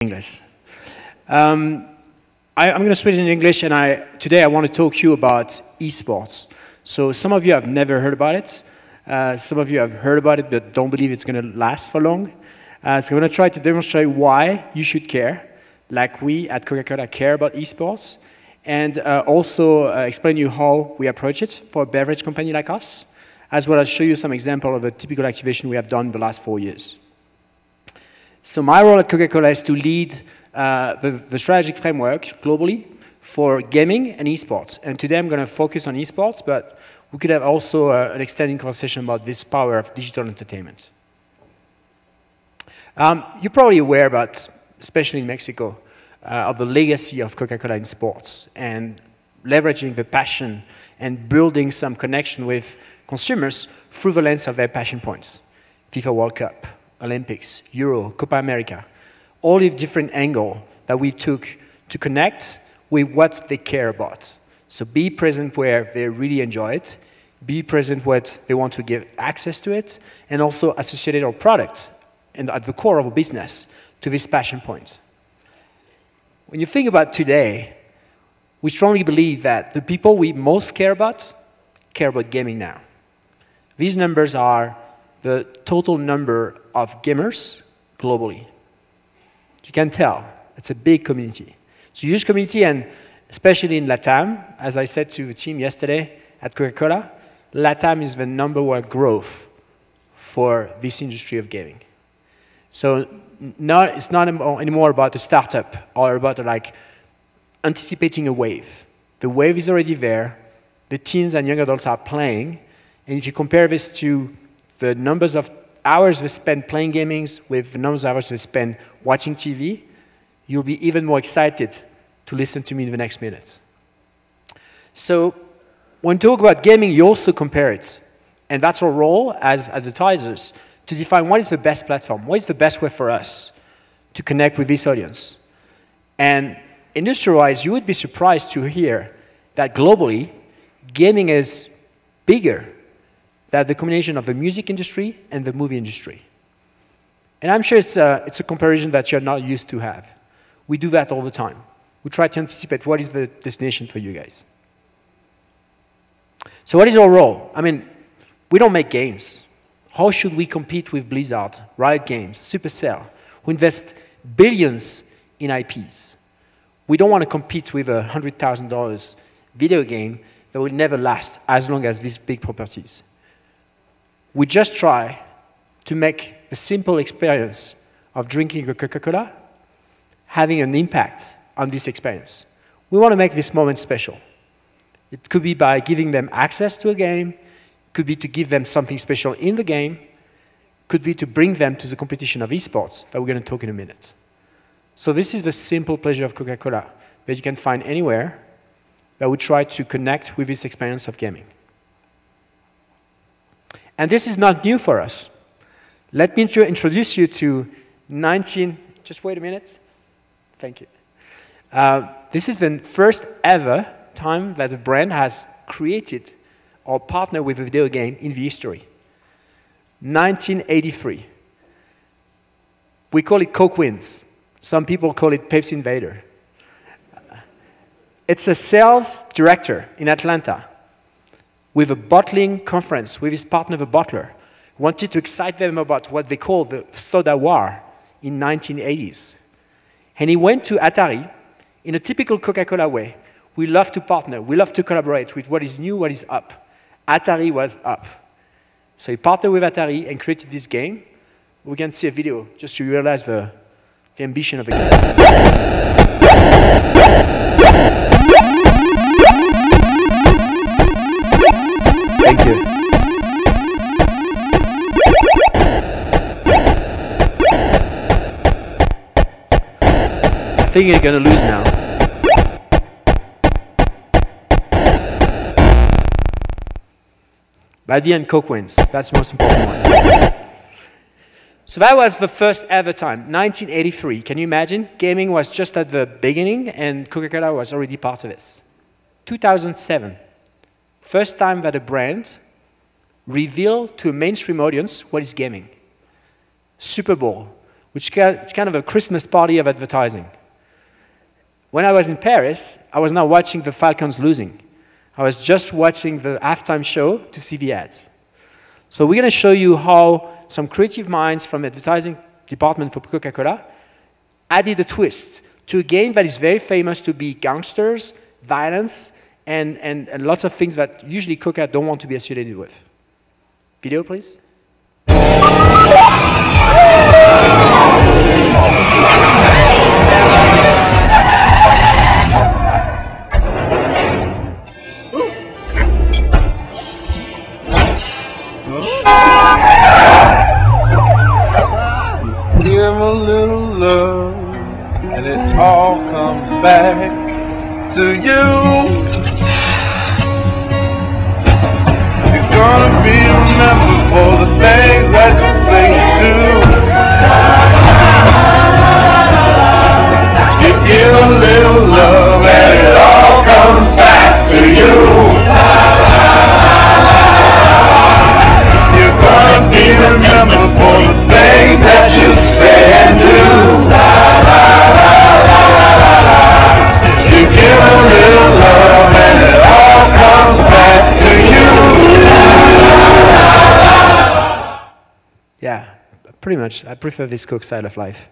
English. I'm going to switch into English, and today I want to talk to you about eSports. So some of you have never heard about it. Some of you have heard about it but don't believe it's going to last for long. So I'm going to try to demonstrate why you should care, like we at Coca-Cola care about eSports, and also explain to you how we approach it for a beverage company like us, as well as show you some example of a typical activation we have done in the last 4 years. So my role at Coca-Cola is to lead the strategic framework globally for gaming and esports. And today I'm going to focus on esports, but we could have also an extended conversation about this power of digital entertainment. You're probably aware about, especially in Mexico, of the legacy of Coca-Cola in sports and leveraging the passion and building some connection with consumers through the lens of their passion points. FIFA World Cup, Olympics, Euro, Copa America, all the different angles that we took to connect with what they care about. So be present where they really enjoy it, be present where they want to give access to it, and also associate our product and at the core of a business to this passion point. When you think about today, we strongly believe that the people we most care about gaming now. These numbers are the total number of gamers globally. You can tell, it's a big community. It's a huge community, and especially in LATAM, as I said to the team yesterday at Coca-Cola, LATAM is the #1 growth for this industry of gaming. So it's not anymore about a startup or about like anticipating a wave. The wave is already there. The teens and young adults are playing, and if you compare this to the numbers of hours we spend playing gamings with the numbers of hours we spend watching TV, you'll be even more excited to listen to me in the next minute. So when you talk about gaming, you also compare it. And that's our role as advertisers, to define what is the best platform, what is the best way for us to connect with this audience. And industry-wise, you would be surprised to hear that globally, gaming is bigger than the combination of the music industry and the movie industry. And I'm sure it's a comparison that you're not used to have. We do that all the time. We try to anticipate what is the destination for you guys. So what is our role? I mean, we don't make games. How should we compete with Blizzard, Riot Games, Supercell, who invest billions in IPs? We don't want to compete with a $100,000 video game that will never last as long as these big properties. We just try to make the simple experience of drinking a Coca-Cola having an impact on this experience. We want to make this moment special. It could be by giving them access to a game, it could be to give them something special in the game, it could be to bring them to the competition of esports that we're going to talk in a minute. So this is the simple pleasure of Coca-Cola that you can find anywhere that we try to connect with this experience of gaming. And this is not new for us. Let me introduce you to just wait a minute. Thank you. This is the first ever time that a brand has created or partnered with a video game in the history. 1983. We call it Coke Wins. Some people call it Pepsi Invader. It's a sales director in Atlanta with a bottling conference with his partner, the bottler, wanted to excite them about what they call the soda war in 1980s. And he went to Atari in a typical Coca-Cola way. We love to partner. We love to collaborate with what is new, what is up. Atari was up. So he partnered with Atari and created this game. We can see a video just to realize the ambition of the game. Thank you. I think you're going to lose now. By the end, Coke wins. That's the most important one. So that was the first ever time, 1983. Can you imagine? Gaming was just at the beginning, and Coca-Cola was already part of this. 2007, first time that a brand revealed to a mainstream audience what is gaming. Super Bowl, which is kind of a Christmas party of advertising. When I was in Paris, I was not watching the Falcons losing. I was just watching the halftime show to see the ads. So we're going to show you how some creative minds from the advertising department for Coca-Cola added a twist to a game that is very famous to be gangsters, violence, and lots of things that usually Coca don't want to be associated with. Video, please. Give a little love, and it all comes back to you. You're gonna be remembered for the things that you say you do. You give a little love, and it all comes back to you. You're gonna be remembered for the things that you say and do. You give a little love and it all comes back to you. Yeah, pretty much. I prefer this Coke style of life.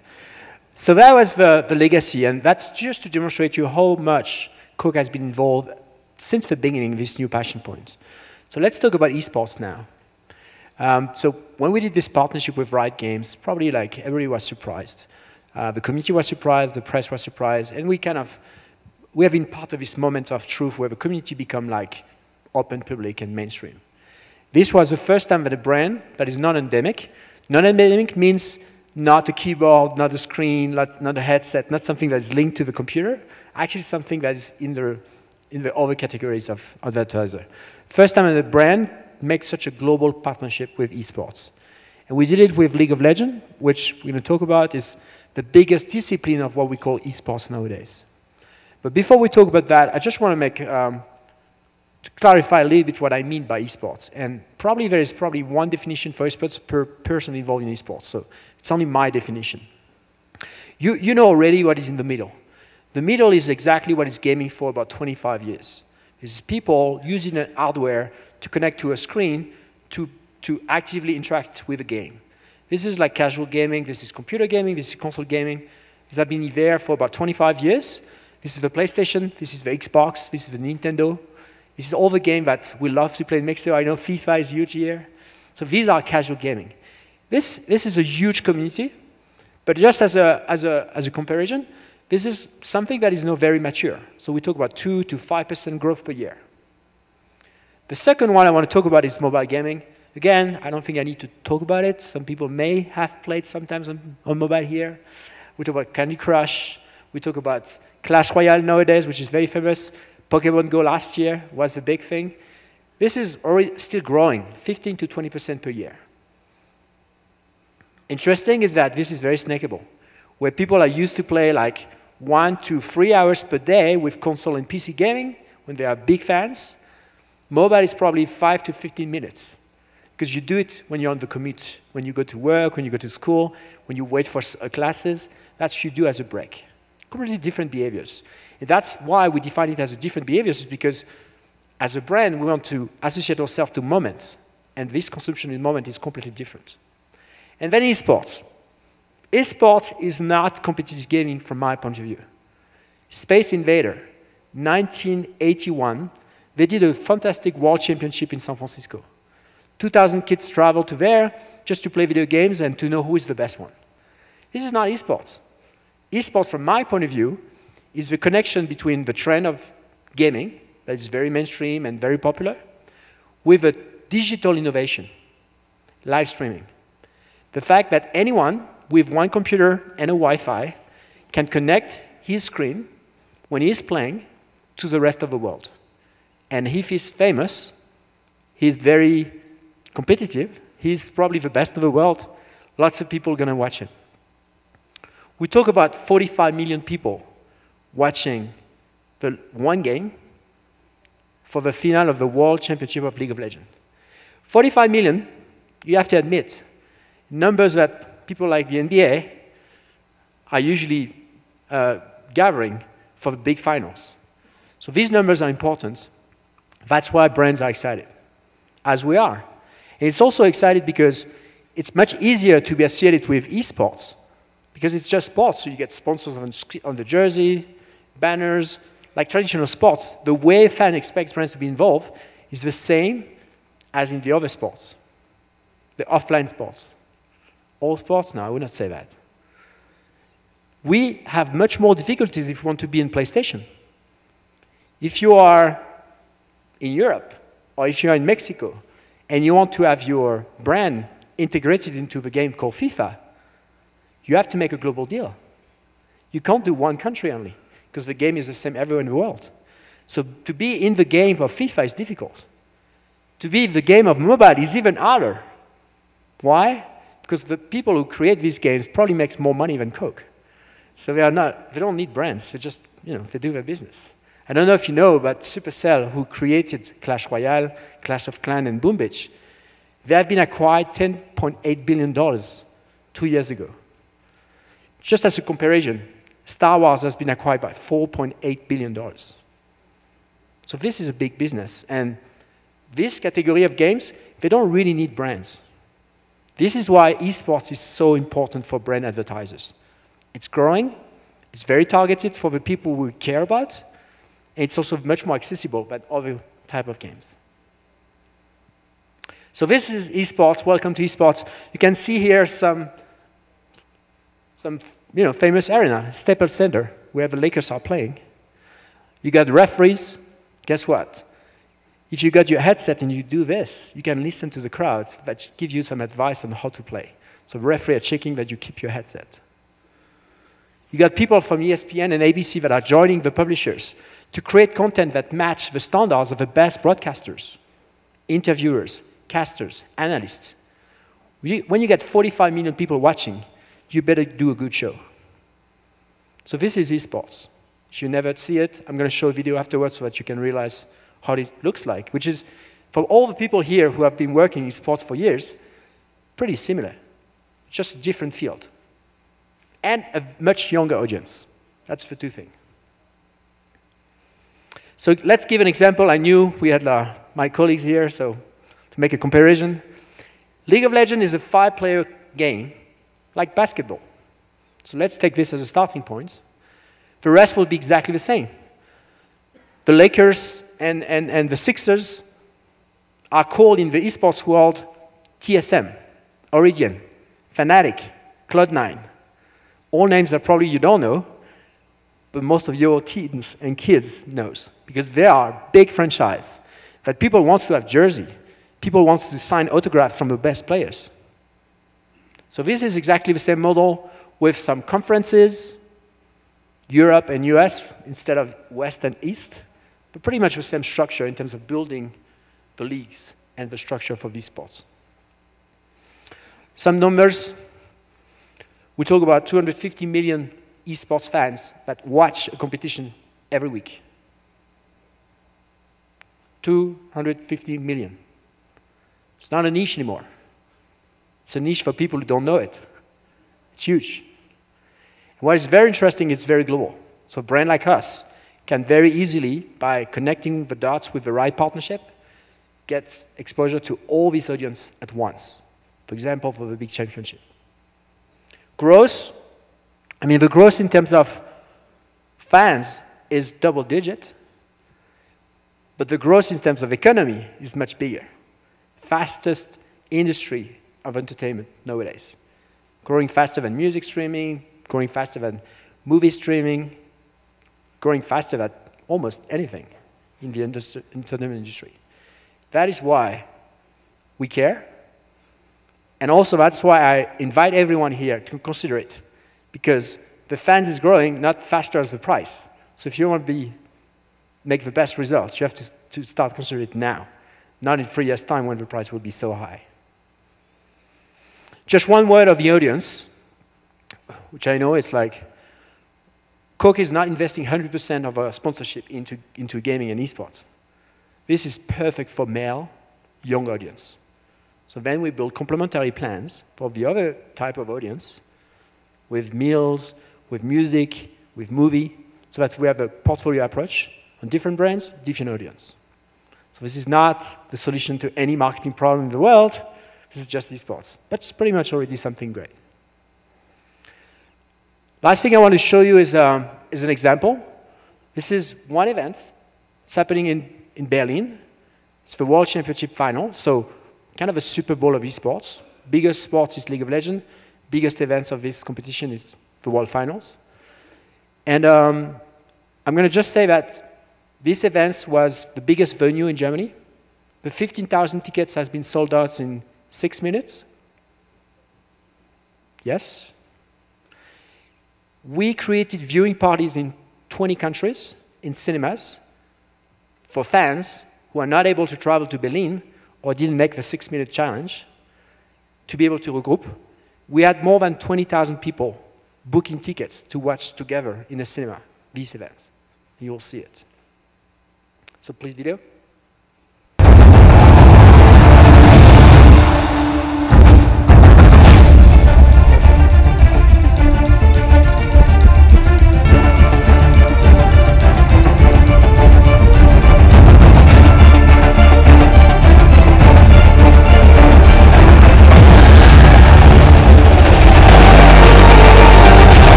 So that was the legacy, and that's just to demonstrate to you how much Coke has been involved since the beginning in this new passion point. So let's talk about esports now. So when we did this partnership with Riot Games, probably like everybody was surprised. The community was surprised, the press was surprised, and we have been part of this moment of truth where the community become like open, public, and mainstream. This was the first time that a brand that is non-endemic. Non-endemic means not a keyboard, not a screen, not a headset, not something that is linked to the computer, actually something that is in the other categories of advertiser. First time that a brand makes such a global partnership with esports. And we did it with League of Legends, which we're going to talk about is the biggest discipline of what we call esports nowadays. But before we talk about that, I just want to make, to clarify a little bit what I mean by esports. And probably there is probably one definition for esports per person involved in esports. So it's only my definition. You know already what is in the middle. The middle is exactly what is gaming for about 25 years. It's people using a hardware to connect to a screen to actively interact with a game. This is like casual gaming, this is computer gaming, this is console gaming. These have been there for about 25 years. This is the PlayStation, this is the Xbox, this is the Nintendo. This is all the game that we love to play in Mexico. I know FIFA is huge here. So these are casual gaming. This is a huge community, but just as a comparison, this is something that is now very mature. So we talk about 2 to 5% growth per year. The second one I want to talk about is mobile gaming. Again, I don't think I need to talk about it. Some people may have played sometimes on mobile here. We talk about Candy Crush. We talk about Clash Royale nowadays, which is very famous. Pokemon Go last year was the big thing. This is already still growing, 15 to 20% per year. Interesting is that this is very snackable, where people are used to play like 1 to 3 hours per day with console and PC gaming when they are big fans. Mobile is probably 5 to 15 minutes because you do it when you're on the commute, when you go to work, when you go to school, when you wait for classes. That's what you do as a break. Completely different behaviors. And that's why we define it as a different behaviors, is because as a brand, we want to associate ourselves to moments, and this consumption in moment is completely different. And then esports. Esports is not competitive gaming from my point of view. Space Invader, 1981, they did a fantastic world championship in San Francisco. 2,000 kids traveled to there just to play video games and to know who is the best one. This is not esports. Esports, from my point of view, is the connection between the trend of gaming, that is very mainstream and very popular, with a digital innovation, live streaming. The fact that anyone with one computer and a Wi-Fi can connect his screen when he's playing to the rest of the world. And if he's famous, he's very competitive, he's probably the best in the world, lots of people are going to watch him. We talk about 45 million people watching the one game for the finale of the World Championship of League of Legends. 45 million, you have to admit, numbers that people like the NBA are usually gathering for the big finals. So these numbers are important. That's why brands are excited, as we are. And it's also excited because it's much easier to be associated with eSports because it's just sports. So you get sponsors on the jersey, banners, like traditional sports. The way fan expects brands to be involved is the same as in the other sports, the offline sports. All sports? No, I would not say that. We have much more difficulties if we want to be in PlayStation. If you are in Europe, or if you are in Mexico, and you want to have your brand integrated into the game called FIFA, you have to make a global deal. You can't do one country only, because the game is the same everywhere in the world. So to be in the game of FIFA is difficult. To be in the game of mobile is even harder. Why? Because the people who create these games probably make more money than Coke. So they don't need brands, they just, they do their business. I don't know if you know, but Supercell, who created Clash Royale, Clash of Clans, and Boom Beach, they have been acquired $10.8 billion 2 years ago. Just as a comparison, Star Wars has been acquired by $4.8 billion. So this is a big business. And this category of games, they don't really need brands. This is why eSports is so important for brand advertisers. It's growing, it's very targeted for the people we care about, and it's also much more accessible than other type of games. So this is eSports. Welcome to eSports. You can see here some famous arena, Staples Center, where the Lakers are playing. You got referees. Guess what? If you got your headset and you do this, you can listen to the crowds that give you some advice on how to play. So the referee are checking that you keep your headset. You got people from ESPN and ABC that are joining the publishers to create content that match the standards of the best broadcasters, interviewers, casters, analysts. When you get 45 million people watching, you better do a good show. So this is eSports. If you never see it, I'm going to show a video afterwards so that you can realize how it looks like, which is, for all the people here who have been working in sports for years, pretty similar, just a different field. And a much younger audience. That's the two things. So let's give an example. I knew we had my colleagues here, so to make a comparison. League of Legends is a 5-player game, like basketball. So let's take this as a starting point. The rest will be exactly the same. The Lakers and the Sixers are called in the esports world TSM, Origin, Fnatic, Cloud9. All names that probably you don't know, but most of your teens and kids knows, because they are big franchise that people want to have jersey. People want to sign autographs from the best players. So this is exactly the same model with some conferences, Europe and US instead of West and East, but pretty much the same structure in terms of building the leagues and the structure for these sports. Some numbers. We talk about 250 million esports fans that watch a competition every week. 250 million. It's not a niche anymore. It's a niche for people who don't know it. It's huge. And what is very interesting, it's very global. So a brand like us can very easily, by connecting the dots with the right partnership, get exposure to all this audience at once. For example, for the big championship. Growth, the growth in terms of fans is double-digit, but the growth in terms of economy is much bigger. Fastest industry of entertainment nowadays. Growing faster than music streaming, growing faster than movie streaming, growing faster than almost anything in the entertainment industry. That is why we care. And also, that's why I invite everyone here to consider it, because the fans is growing not faster as the price. So if you want to make the best results, you have to start considering it now, not in 3 years' time when the price will be so high. Just one word of the audience, which I know it's like, Coke is not investing 100% of our sponsorship into gaming and esports. This is perfect for male, young audience. So then we build complementary plans for the other type of audience with meals, with music, with movie, so that we have a portfolio approach on different brands, different audience. So this is not the solution to any marketing problem in the world. This is just esports. But it's pretty much already something great. Last thing I want to show you is an example. This is one event. It's happening in Berlin. It's the World Championship final, so kind of a Super Bowl of esports. Biggest sports is League of Legends. Biggest events of this competition is the World Finals. And I'm going to just say that this event was the biggest venue in Germany. The 15,000 tickets has been sold out in 6 minutes. Yes. We created viewing parties in 20 countries, in cinemas, for fans who are not able to travel to Berlin or didn't make the 6-minute challenge to be able to regroup. We had more than 20,000 people booking tickets to watch together in a cinema these events. You will see it. So please, video.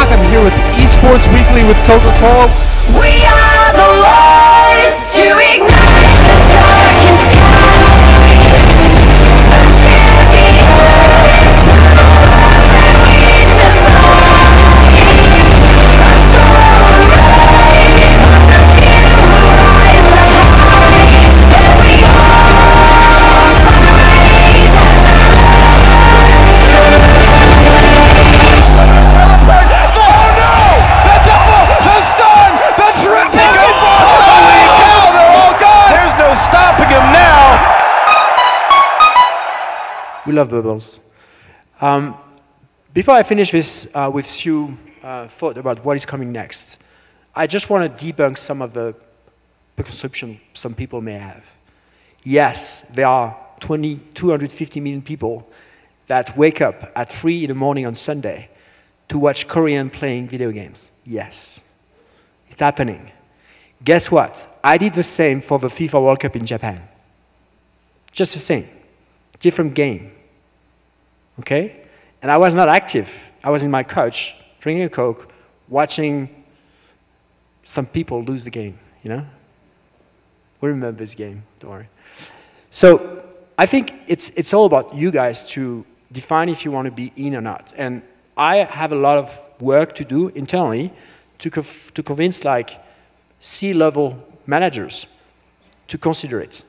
I'm here with eSports Weekly with Coca-Cola. We are the ones to ignite the darkened skies. A champions, and we divide. A soul riding on the few who rise up high. And we all fight at stopping him now. We love bubbles. Before I finish this with few thoughts about what is coming next, I just want to debunk some of the perception some people may have. Yes, there are 250 million people that wake up at 3 in the morning on Sunday to watch Korean playing video games. Yes, it's happening. Guess what? I did the same for the FIFA World Cup in Japan. Just the same. Different game. Okay? And I was not active. I was in my couch, drinking a Coke, watching some people lose the game, you know? We remember this game, don't worry. So I think it's all about you guys to define if you want to be in or not. And I have a lot of work to do internally to convince like C-level managers to consider it.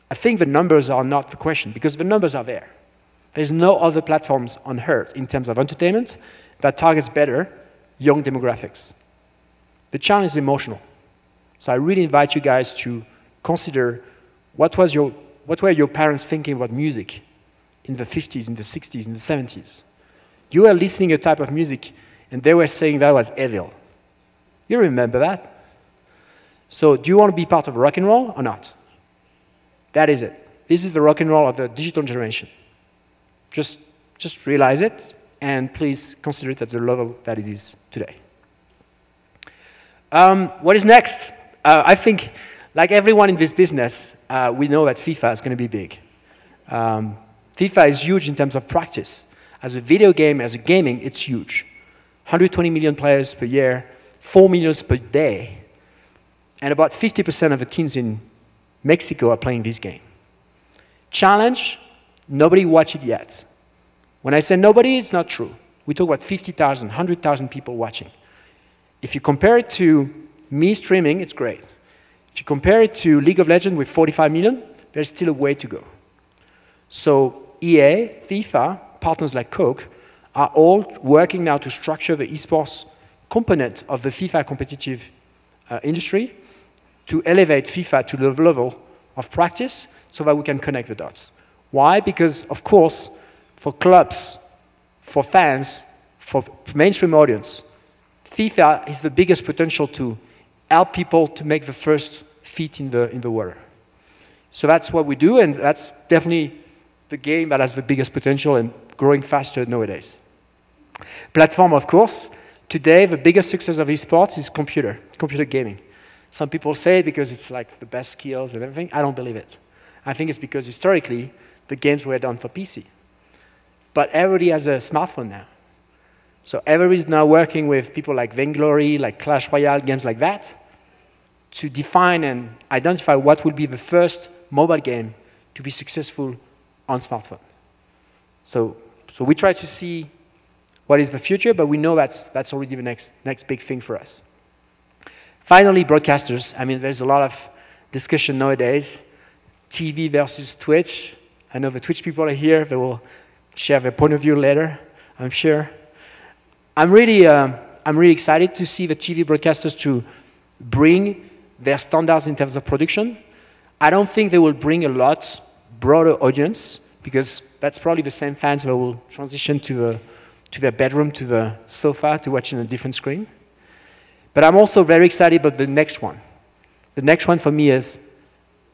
I think the numbers are not the question, because the numbers are there. There's no other platforms on earth in terms of entertainment that targets better young demographics. The challenge is emotional. So I really invite you guys to consider what were your parents thinking about music in the 50s, in the 60s, in the 70s. You were listening a type of music, and they were saying that was evil. You remember that? So do you want to be part of rock and roll or not? That is it. This is the rock and roll of the digital generation. Just realize it, and please consider it at the level that it is today. What is next? I think, like everyone in this business, we know that FIFA is going to be big. FIFA is huge in terms of practice. As a video game, as a gaming, it's huge. 120 million players per year, 4 million per day. And about 50% of the teams in Mexico are playing this game. Challenge, nobody watched it yet. When I say nobody, it's not true. We talk about 50,000, 100,000 people watching. If you compare it to me streaming, it's great. If you compare it to League of Legends with 45 million, there's still a way to go. So EA, FIFA, partners like Coke, are all working now to structure the esports component of the FIFA competitive industry to elevate FIFA to the level of practice so that we can connect the dots. Why? Because, of course, for clubs, for fans, for mainstream audience, FIFA is the biggest potential to help people to make the first feet in the water. So that's what we do, and that's definitely the game that has the biggest potential and growing faster nowadays. Platform, of course. Today, the biggest success of esports is computer gaming. Some people say it because it's like the best skills and everything. I don't believe it. I think it's because historically, the games were done for PC. But everybody has a smartphone now. So everybody's now working with people like Vainglory, like Clash Royale, games like that, to define and identify what will be the first mobile game to be successful on smartphone. So we try to see what is the future, but we know that's already the next big thing for us. Finally, broadcasters. I mean, there's a lot of discussion nowadays. TV versus Twitch. I know the Twitch people are here. They will share their point of view later, I'm sure. I'm really excited to see the TV broadcasters to bring their standards in terms of production. I don't think they will bring a lot broader audience, because that's probably the same fans that will transition to their bedroom, to the sofa, to watching a different screen. But I'm also very excited about the next one. The next one for me is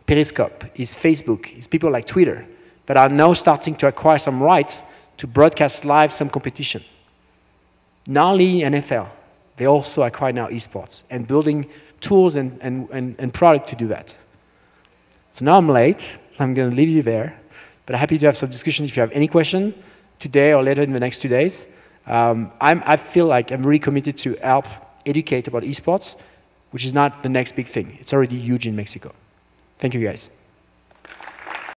Periscope, is Facebook, is people like Twitter that are now starting to acquire some rights to broadcast live some competition. Not only NFL, they also acquire now esports and building tools and product to do that. So now I'm late, so I'm going to leave you there. But I'm happy to have some discussion if you have any question today or later in the next 2 days. I feel like I'm really committed to help educate about esports, which is not the next big thing. It's already huge in Mexico. Thank you, guys.